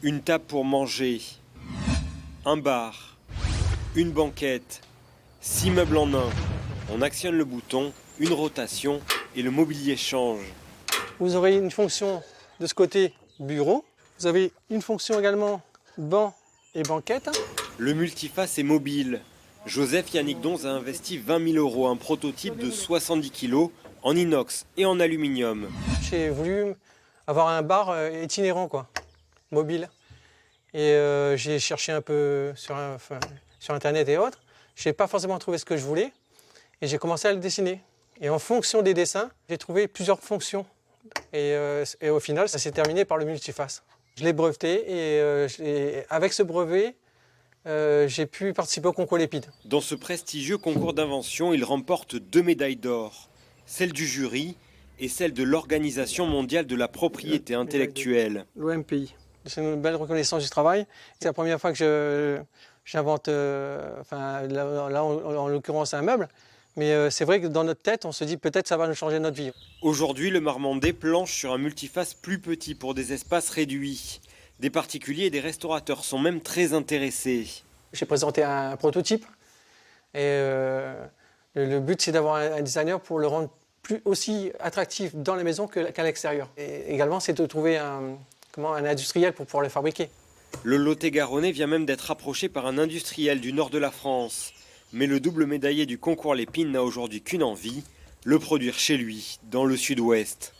Une table pour manger, un bar, une banquette, 6 meubles en un. On actionne le bouton, une rotation et le mobilier change. Vous aurez une fonction de ce côté bureau. Vous avez une fonction également banc et banquette. Le multiface est mobile. Joseph Yannick Donz a investi 20 000 €, un prototype de 70 kg en inox et en aluminium. J'ai voulu avoir un bar itinérant, quoi, mobile. Et j'ai cherché un peu sur Internet et autres. Je n'ai pas forcément trouvé ce que je voulais et j'ai commencé à le dessiner. Et en fonction des dessins, j'ai trouvé plusieurs fonctions. Et au final, ça s'est terminé par le multiface. Je l'ai breveté et avec ce brevet, j'ai pu participer au concours Lépide. Dans ce prestigieux concours d'invention, il remporte 2 médailles d'or, celle du jury et celle de l'Organisation mondiale de la propriété intellectuelle. L'OMPI. C'est une belle reconnaissance du travail. C'est la première fois que j'invente, là en l'occurrence un meuble. Mais c'est vrai que dans notre tête, on se dit peut-être ça va nous changer notre vie. Aujourd'hui, le Marmandais planche sur un multiface plus petit pour des espaces réduits. Des particuliers et des restaurateurs sont même très intéressés. J'ai présenté un prototype et le but c'est d'avoir un designer pour le rendre aussi attractif dans la maison qu'à l'extérieur. Et également c'est de trouver un industriel pour pouvoir le fabriquer. Le Lot-et-Garonnais vient même d'être approché par un industriel du nord de la France. Mais le double médaillé du concours Lépine n'a aujourd'hui qu'une envie, le produire chez lui, dans le sud-ouest.